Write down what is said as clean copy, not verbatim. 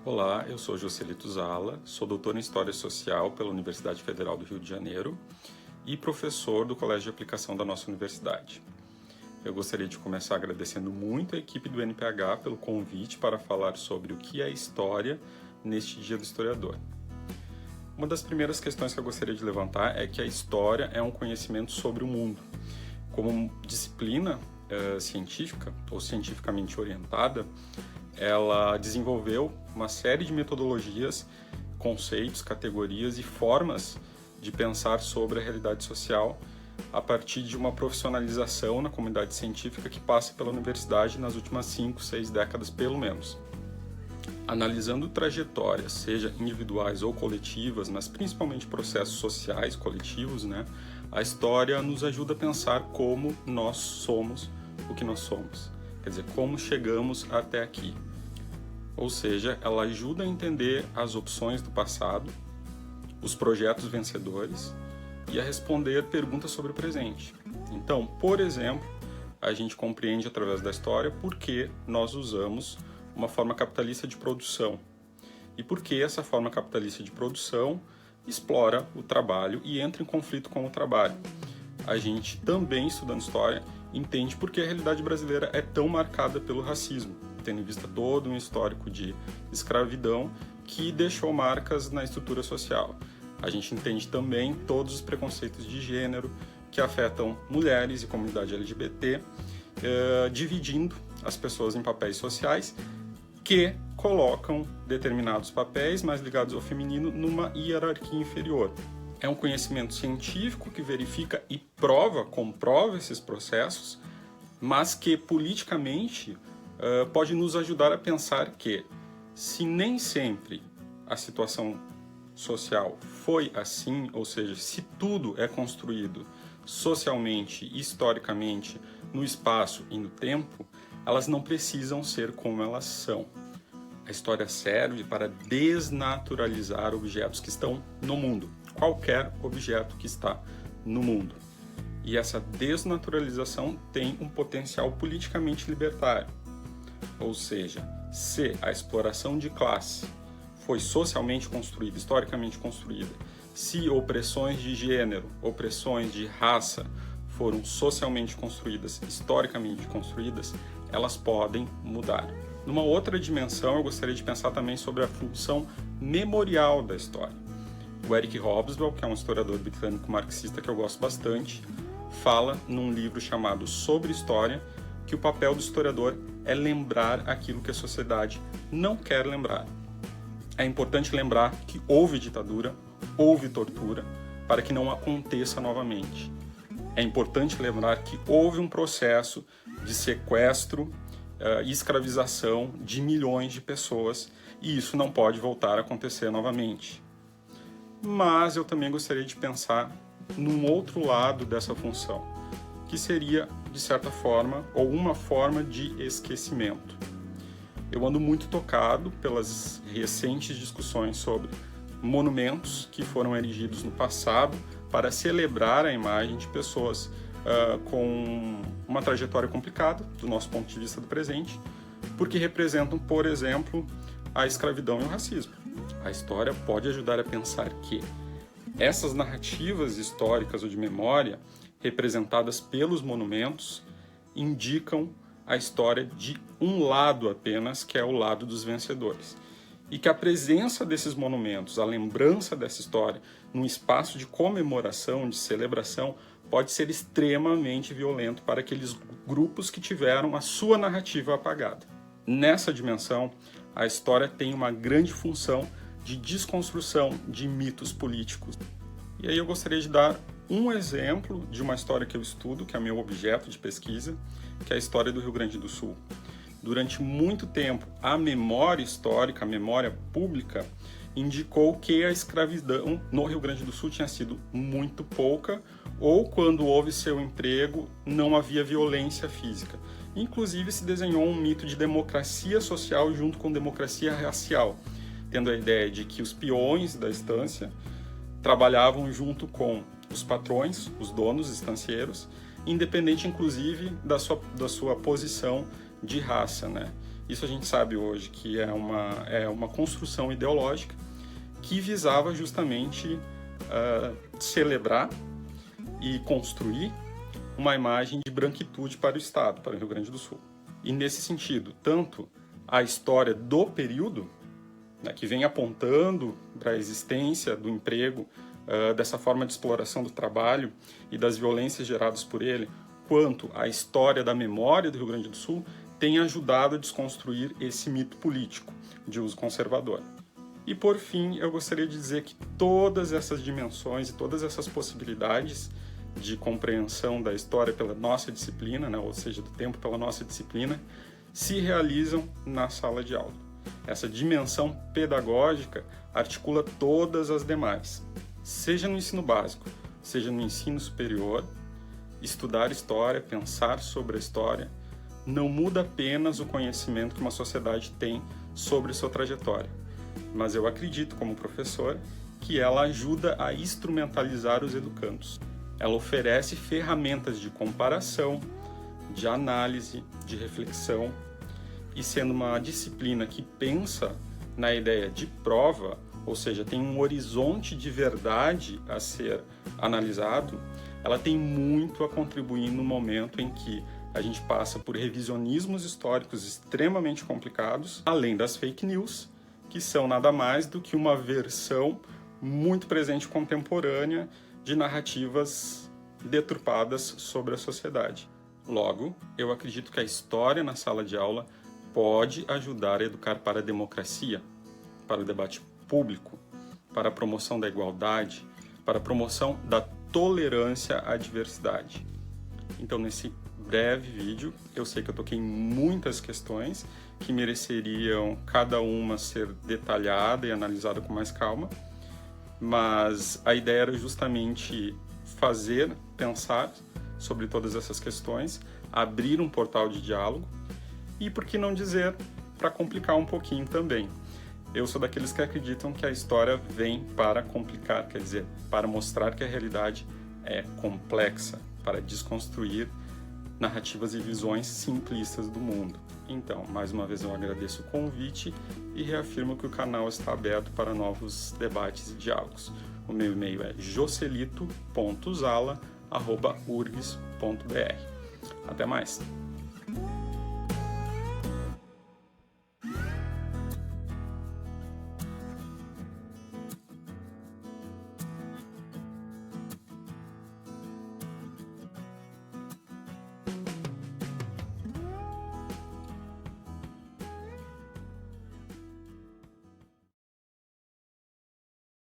Olá, eu sou Joselito Zala, sou doutor em História Social pela Universidade Federal do Rio de Janeiro e professor do Colégio de Aplicação da nossa universidade. Eu gostaria de começar agradecendo muito a equipe do NPH pelo convite para falar sobre o que é história neste Dia do Historiador. Uma das primeiras questões que eu gostaria de levantar é que a história é um conhecimento sobre o mundo. Como disciplina científica ou cientificamente orientada, ela desenvolveu uma série de metodologias, conceitos, categorias e formas de pensar sobre a realidade social a partir de uma profissionalização na comunidade científica que passa pela universidade nas últimas 5, 6 décadas pelo menos. Analisando trajetórias, seja individuais ou coletivas, mas principalmente processos sociais coletivos, a história nos ajuda a pensar como nós somos o que nós somos. Quer dizer, como chegamos até aqui. Ou seja, ela ajuda a entender as opções do passado, os projetos vencedores e a responder perguntas sobre o presente. Então, por exemplo, a gente compreende através da história por que nós usamos uma forma capitalista de produção e por que essa forma capitalista de produção explora o trabalho e entra em conflito com o trabalho. A gente também, estudando história, entende por que a realidade brasileira é tão marcada pelo racismo, tendo em vista todo um histórico de escravidão que deixou marcas na estrutura social. A gente entende também todos os preconceitos de gênero que afetam mulheres e comunidade LGBT, dividindo as pessoas em papéis sociais que colocam determinados papéis mais ligados ao feminino numa hierarquia inferior. É um conhecimento científico que verifica e comprova esses processos, mas que politicamente pode nos ajudar a pensar que, se nem sempre a situação social foi assim, ou seja, se tudo é construído socialmente e historicamente no espaço e no tempo, elas não precisam ser como elas são. A história serve para desnaturalizar objetos que estão no mundo, qualquer objeto que está no mundo. E essa desnaturalização tem um potencial politicamente libertário. Ou seja, se a exploração de classe foi socialmente construída, historicamente construída, se opressões de gênero, opressões de raça foram socialmente construídas, historicamente construídas, elas podem mudar. Numa outra dimensão, eu gostaria de pensar também sobre a função memorial da história. O Eric Hobsbawm, que é um historiador britânico marxista que eu gosto bastante, fala num livro chamado Sobre História que o papel do historiador é lembrar aquilo que a sociedade não quer lembrar. É importante lembrar que houve ditadura, houve tortura, para que não aconteça novamente. É importante lembrar que houve um processo de sequestro e escravização de milhões de pessoas e isso não pode voltar a acontecer novamente. Mas eu também gostaria de pensar num outro lado dessa função, que seria, de certa forma, ou uma forma de esquecimento. Eu ando muito tocado pelas recentes discussões sobre monumentos que foram erigidos no passado para celebrar a imagem de pessoas com uma trajetória complicada, do nosso ponto de vista do presente, porque representam, por exemplo, a escravidão e o racismo. A história pode ajudar a pensar que essas narrativas históricas ou de memória, representadas pelos monumentos, indicam a história de um lado apenas, que é o lado dos vencedores. E que a presença desses monumentos, a lembrança dessa história, num espaço de comemoração, de celebração, pode ser extremamente violento para aqueles grupos que tiveram a sua narrativa apagada. Nessa dimensão, a história tem uma grande função de desconstrução de mitos políticos. E aí eu gostaria de dar um exemplo de uma história que eu estudo, que é meu objeto de pesquisa, que é a história do Rio Grande do Sul. Durante muito tempo, a memória histórica, a memória pública, indicou que a escravidão no Rio Grande do Sul tinha sido muito pouca, ou quando houve seu emprego, não havia violência física. Inclusive, se desenhou um mito de democracia social junto com democracia racial, tendo a ideia de que os peões da estância trabalhavam junto com os patrões, os donos estancieiros, independente inclusive da sua posição de raça, Isso a gente sabe hoje que é uma construção ideológica que visava justamente celebrar e construir uma imagem de branquitude para o Estado, para o Rio Grande do Sul. E nesse sentido, tanto a história do período, né, que vem apontando para a existência do emprego, dessa forma de exploração do trabalho e das violências geradas por ele, quanto a história da memória do Rio Grande do Sul, tem ajudado a desconstruir esse mito político de uso conservador. E por fim, eu gostaria de dizer que todas essas dimensões e todas essas possibilidades de compreensão da história pela nossa disciplina, né, ou seja, do tempo pela nossa disciplina, se realizam na sala de aula. Essa dimensão pedagógica articula todas as demais. Seja no ensino básico, seja no ensino superior, estudar história, pensar sobre a história, não muda apenas o conhecimento que uma sociedade tem sobre sua trajetória, mas eu acredito, como professor, que ela ajuda a instrumentalizar os educandos. Ela oferece ferramentas de comparação, de análise, de reflexão, e sendo uma disciplina que pensa na ideia de prova, ou seja, tem um horizonte de verdade a ser analisado, ela tem muito a contribuir no momento em que a gente passa por revisionismos históricos extremamente complicados, além das fake news, que são nada mais do que uma versão muito presente contemporânea de narrativas deturpadas sobre a sociedade. Logo, eu acredito que a história na sala de aula pode ajudar a educar para a democracia, para o debate público, para a promoção da igualdade, para a promoção da tolerância à diversidade. Então, nesse breve vídeo, eu sei que eu toquei em muitas questões que mereceriam cada uma ser detalhada e analisada com mais calma, mas a ideia era justamente pensar sobre todas essas questões, abrir um portal de diálogo e, por que não dizer, para complicar um pouquinho também. Eu sou daqueles que acreditam que a história vem para complicar, quer dizer, para mostrar que a realidade é complexa, para desconstruir narrativas e visões simplistas do mundo. Então, mais uma vez eu agradeço o convite e reafirmo que o canal está aberto para novos debates e diálogos. O meu e-mail é joselito.zala@urgs.br. Até mais!